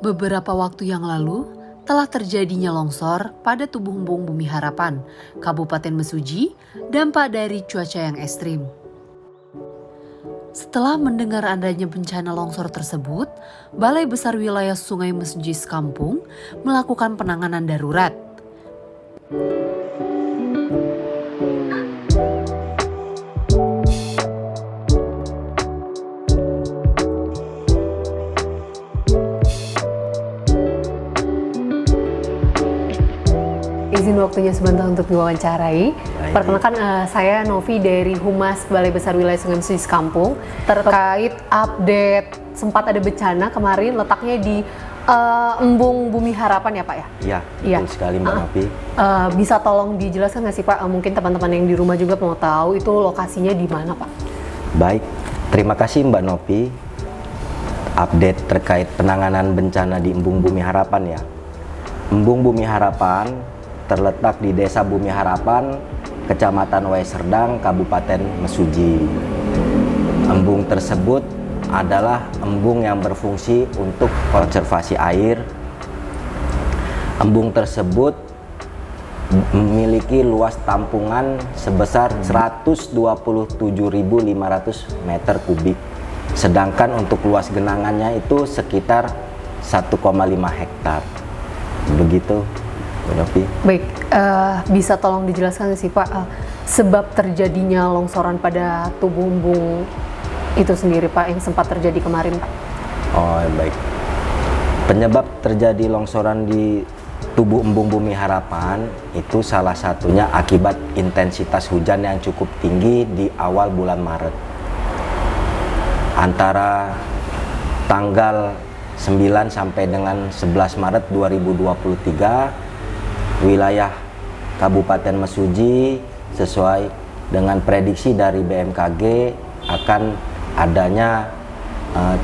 Beberapa waktu yang lalu, telah terjadinya longsor pada tubuh embung Bumi Harapan, Kabupaten Mesuji, dampak dari cuaca yang ekstrim. Setelah mendengar adanya bencana longsor tersebut, Balai Besar Wilayah Sungai Mesuji Sekampung melakukan penanganan darurat. Izin waktunya sebentar untuk diwawancarai. Perkenalkan, saya Novi dari Humas Balai Besar Wilayah Sungai Mesuji Sekampung. Terkait update sempat ada bencana kemarin letaknya di Embung Bumi Harapan ya Pak ya? Iya, betul sekali Mbak Novi. Bisa tolong dijelaskan nggak sih Pak? Mungkin teman-teman yang di rumah juga mau tahu itu lokasinya di mana Pak? Baik, terima kasih Mbak Novi. Update terkait penanganan bencana di Embung Bumi Harapan ya. Embung Bumi Harapan terletak di Desa Bumi Harapan, Kecamatan Wae Serdang, Kabupaten Mesuji. Embung tersebut adalah embung yang berfungsi untuk konservasi air. Embung tersebut memiliki luas tampungan sebesar 127.500 meter kubik. Sedangkan untuk luas genangannya itu sekitar 1,5 hektar. Begitu. Baik, bisa tolong dijelaskan sih Pak, sebab terjadinya longsoran pada tubuh embung itu sendiri Pak, yang sempat terjadi kemarin Pak? Oh baik, penyebab terjadi longsoran di tubuh embung Bumi Harapan itu salah satunya akibat intensitas hujan yang cukup tinggi di awal bulan Maret. Antara tanggal 9 sampai dengan 11 Maret 2023, wilayah Kabupaten Mesuji sesuai dengan prediksi dari BMKG akan adanya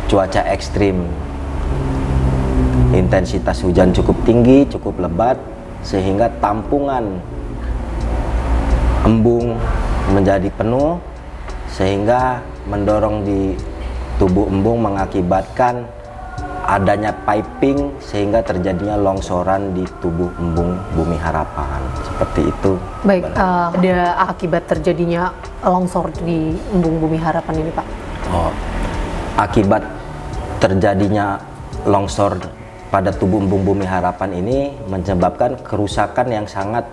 cuaca ekstrim. Intensitas hujan cukup tinggi, cukup lebat, sehingga tampungan embung menjadi penuh, sehingga mendorong di tubuh embung mengakibatkan adanya piping sehingga terjadinya longsoran di tubuh embung Bumi Harapan. Seperti itu. Baik, ada akibat terjadinya longsor di embung Bumi Harapan ini Pak? Akibat terjadinya longsor pada tubuh embung Bumi Harapan ini menyebabkan kerusakan yang sangat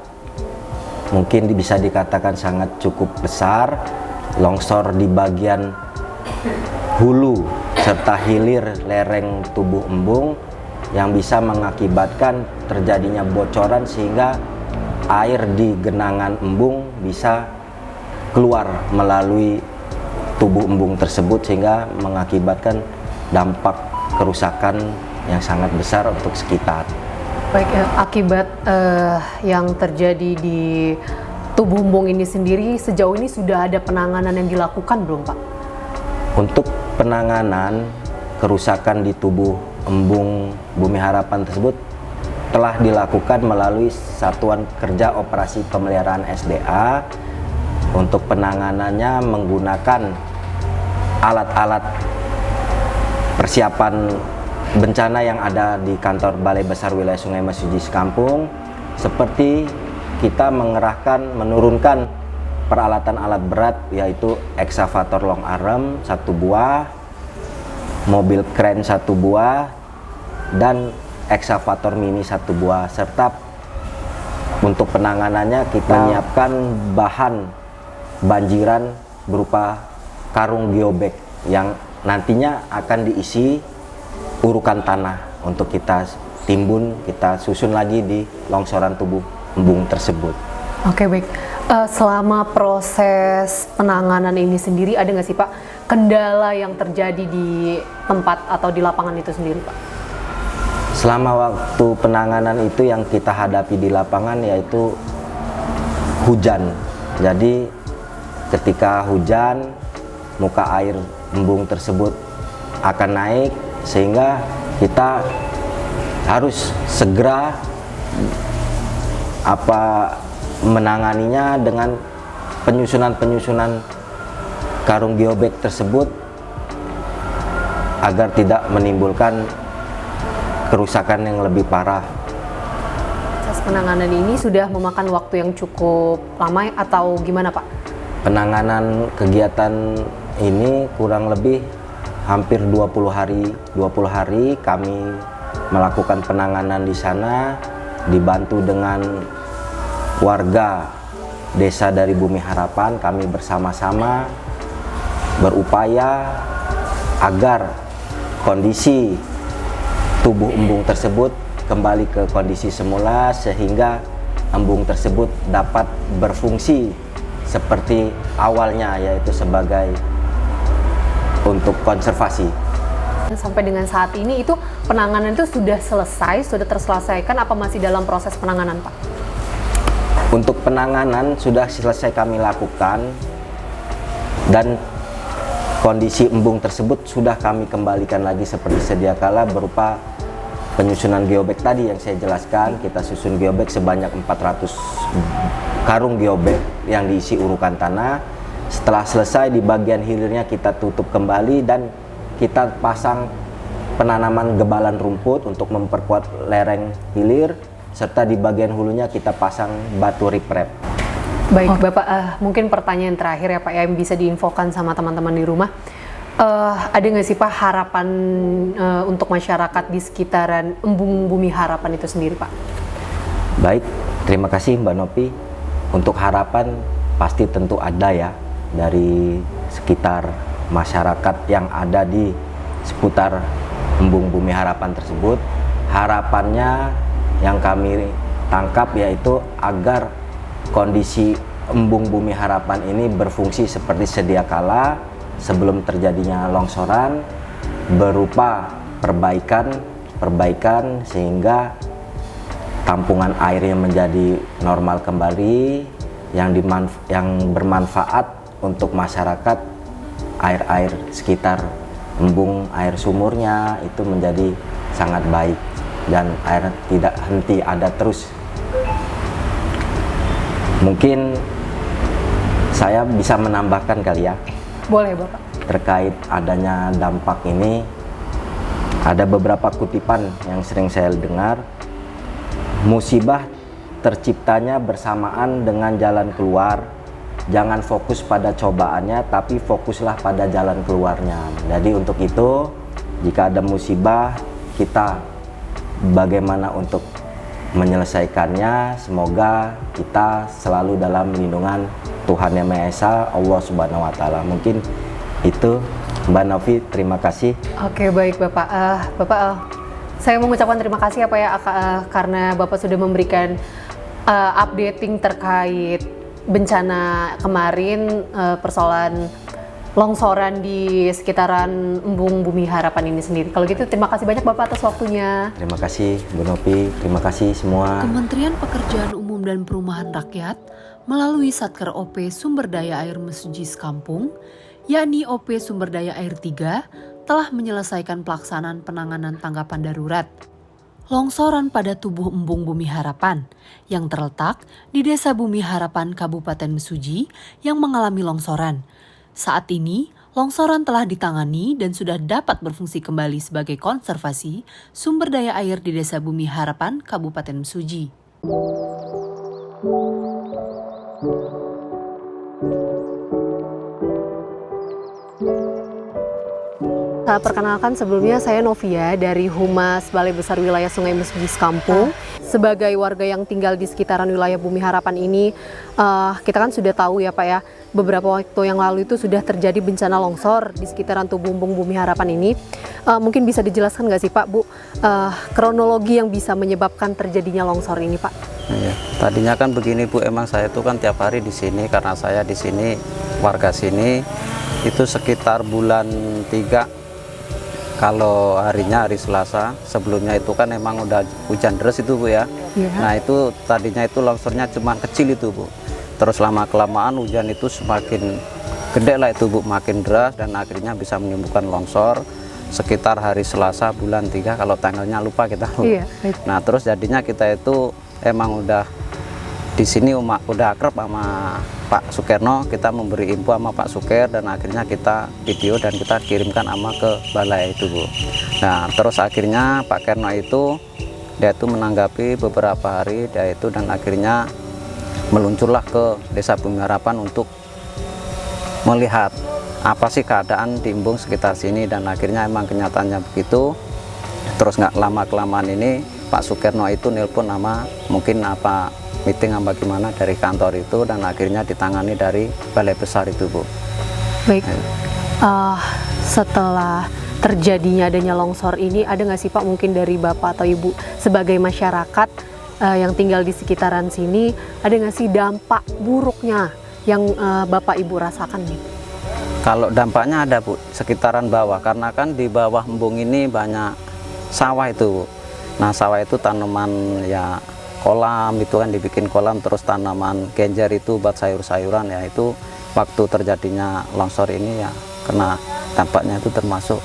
mungkin bisa dikatakan sangat cukup besar. Longsor di bagian hulu serta hilir lereng tubuh embung yang bisa mengakibatkan terjadinya bocoran sehingga air di genangan embung bisa keluar melalui tubuh embung tersebut sehingga mengakibatkan dampak kerusakan yang sangat besar untuk sekitar. Baik, akibat yang terjadi di tubuh embung ini sendiri sejauh ini sudah ada penanganan yang dilakukan belum Pak? Untuk penanganan kerusakan di tubuh embung Bumi Harapan tersebut telah dilakukan melalui Satuan Kerja Operasi Pemeliharaan SDA. Untuk penanganannya menggunakan alat-alat persiapan bencana yang ada di kantor Balai Besar Wilayah Sungai Mesuji Sekampung, seperti kita menurunkan peralatan alat berat yaitu eksavator long arm 1 buah, mobil kren 1 buah, dan eksavator mini 1 buah, serta untuk penanganannya kita menyiapkan bahan banjiran berupa karung geobag yang nantinya akan diisi urukan tanah untuk kita timbun, kita susun lagi di longsoran tubuh embung tersebut. Oke, baik. Selama proses penanganan ini sendiri ada nggak sih Pak kendala yang terjadi di tempat atau di lapangan itu sendiri Pak? Selama waktu penanganan itu yang kita hadapi di lapangan yaitu hujan. Jadi ketika hujan, muka air embung tersebut akan naik sehingga kita harus segera menanganinya dengan penyusunan karung geobag tersebut agar tidak menimbulkan kerusakan yang lebih parah. Proses penanganan ini sudah memakan waktu yang cukup lama atau gimana Pak? Penanganan kegiatan ini kurang lebih hampir 20 hari. 20 hari kami melakukan penanganan di sana, dibantu dengan warga desa dari Bumi Harapan. Kami bersama-sama berupaya agar kondisi tubuh embung tersebut kembali ke kondisi semula, sehingga embung tersebut dapat berfungsi seperti awalnya, yaitu sebagai untuk konservasi. Sampai dengan saat ini itu penanganan itu sudah selesai, sudah terselesaikan, apa masih dalam proses penanganan Pak? Untuk penanganan sudah selesai kami lakukan, dan kondisi embung tersebut sudah kami kembalikan lagi seperti sedia kala berupa penyusunan geobek tadi yang saya jelaskan. Kita susun geobek sebanyak 400 karung geobek yang diisi urukan tanah. Setelah selesai, di bagian hilirnya kita tutup kembali dan kita pasang penanaman gebalan rumput untuk memperkuat lereng hilir, serta di bagian hulunya kita pasang batu riprap. Baik Bapak, mungkin pertanyaan terakhir ya Pak yang bisa diinfokan sama teman-teman di rumah. Ada nggak sih Pak harapan untuk masyarakat di sekitaran embung Bumi Harapan itu sendiri Pak? Baik, terima kasih Mbak Novi. Untuk harapan pasti tentu ada ya dari sekitar masyarakat yang ada di seputar embung Bumi Harapan tersebut. Harapannya yang kami tangkap yaitu agar kondisi embung Bumi Harapan ini berfungsi seperti sedia kala sebelum terjadinya longsoran, berupa perbaikan sehingga tampungan airnya menjadi normal kembali, yang bermanfaat untuk masyarakat. Air-air sekitar embung, air sumurnya itu menjadi sangat baik dan air tidak henti ada terus. Mungkin saya bisa menambahkan kali ya. Boleh Bapak. Terkait adanya dampak ini, ada beberapa kutipan yang sering saya dengar. Musibah terciptanya bersamaan dengan jalan keluar. Jangan fokus pada cobaannya, tapi fokuslah pada jalan keluarnya. Jadi untuk itu, jika ada musibah, kita bagaimana untuk menyelesaikannya. Semoga kita selalu dalam lindungan Tuhan Yang Maha Esa, Allah Subhanahu wa Ta'ala. Mungkin itu Mbak Novi, terima kasih. Oke, baik Bapak. Saya mengucapkan terima kasih ya Pak ya, karena Bapak sudah memberikan updating terkait bencana kemarin, persoalan longsoran di sekitaran embung Bumi Harapan ini sendiri. Kalau gitu terima kasih banyak Bapak atas waktunya. Terima kasih Bu Novi, terima kasih semua. Kementerian Pekerjaan Umum dan Perumahan Rakyat melalui Satker OP Sumber Daya Air Mesujis Kampung, yakni OP Sumber Daya Air 3, telah menyelesaikan pelaksanaan penanganan tanggapan darurat longsoran pada tubuh embung Bumi Harapan yang terletak di Desa Bumi Harapan, Kabupaten Mesuji yang mengalami longsoran. Saat ini, longsoran telah ditangani dan sudah dapat berfungsi kembali sebagai konservasi sumber daya air di Desa Bumi Harapan, Kabupaten Mesuji. Perkenalkan, sebelumnya saya Novia dari Humas Balai Besar Wilayah Sungai Mesujis Kampung. Sebagai warga yang tinggal di sekitaran wilayah Bumi Harapan ini, kita kan sudah tahu ya Pak ya, beberapa waktu yang lalu itu sudah terjadi bencana longsor di sekitaran tubuh embung Bumi Harapan ini. Mungkin bisa dijelaskan nggak sih Pak, Bu, kronologi yang bisa menyebabkan terjadinya longsor ini Pak? Ya, tadinya kan begini Bu, emang saya tuh kan tiap hari di sini karena saya di sini warga sini. Itu sekitar bulan 3, kalau harinya hari Selasa, sebelumnya itu kan emang udah hujan deras itu Bu ya. Iya. Nah itu tadinya itu longsornya cuma kecil itu Bu. Terus lama-kelamaan hujan itu semakin gede lah itu Bu, makin deras dan akhirnya bisa menimbulkan longsor sekitar hari Selasa bulan 3, kalau tanggalnya lupa kita Bu. Iya, baik. Nah terus jadinya kita itu emang udah di sini udah akrab sama Pak Sukerno, kita memberi info sama Pak Suker dan akhirnya kita video dan kita kirimkan ama ke balai itu Bu. Nah, terus akhirnya Pak Kerno itu dia itu menanggapi beberapa hari dia itu, dan akhirnya meluncurlah ke Desa Bumi Harapan untuk melihat apa sih keadaan di embung sekitar sini, dan akhirnya emang kenyataannya begitu. Terus nggak lama-kelamaan ini Pak Sukerno itu nelpon nama mungkin apa meeting apa gimana dari kantor itu, dan akhirnya ditangani dari Balai Besar itu, Bu. Baik, setelah terjadinya adanya longsor ini, ada nggak sih Pak mungkin dari Bapak atau Ibu sebagai masyarakat yang tinggal di sekitaran sini, ada nggak sih dampak buruknya yang Bapak Ibu rasakan nih? Kalau dampaknya ada, Bu, sekitaran bawah, karena kan di bawah embung ini banyak sawah itu, Bu. Nah, sawah itu tanaman ya kolam itu kan, dibikin kolam, terus tanaman genjer itu buat sayur-sayuran ya, itu waktu terjadinya longsor ini ya kena dampaknya, itu termasuk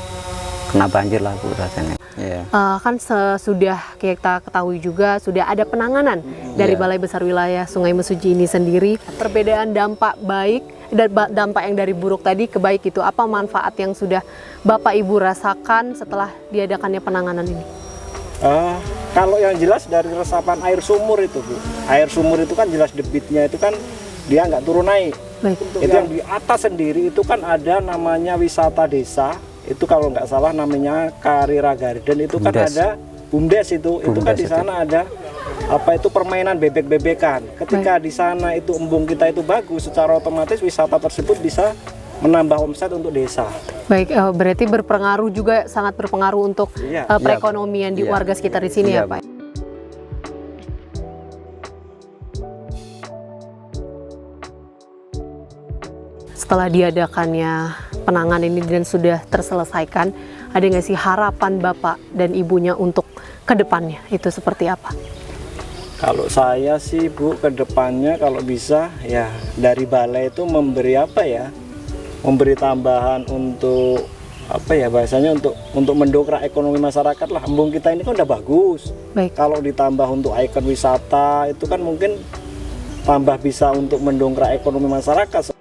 kena banjir lah, Bu, rasanya. Yeah. Kan sudah kita ketahui juga sudah ada penanganan dari Balai Besar Wilayah Sungai Mesuji ini sendiri. Perbedaan dampak baik dan dampak yang dari buruk tadi ke baik itu, apa manfaat yang sudah Bapak Ibu rasakan setelah diadakannya penanganan ini? Kalau yang jelas dari resapan air sumur itu, Bu. Air sumur itu kan jelas debitnya itu kan dia nggak turun naik. Baik. Itu yang di atas sendiri itu kan ada namanya wisata desa. Itu kalau nggak salah namanya Karira Garden, itu kan Bumdes. ada Bumdes itu kan di sana ada apa itu permainan bebek-bebekan. Ketika di sana itu embung kita itu bagus, secara otomatis wisata tersebut bisa menambah omset untuk desa. Baik, berarti berpengaruh juga, sangat berpengaruh untuk Iya. perekonomian di Iya. warga sekitar di sini Iya, ya Pak. Setelah diadakannya penanganan ini dan sudah terselesaikan, ada nggak sih harapan Bapak dan Ibunya untuk ke depannya itu seperti apa? Kalau saya sih, Bu, ke depannya kalau bisa ya dari balai itu memberi apa ya? Memberi tambahan untuk apa ya bahasanya, untuk mendongkrak ekonomi masyarakat lah. Embung kita ini kan udah bagus. Baik. Kalau ditambah untuk ikon wisata itu kan mungkin tambah bisa untuk mendongkrak ekonomi masyarakat.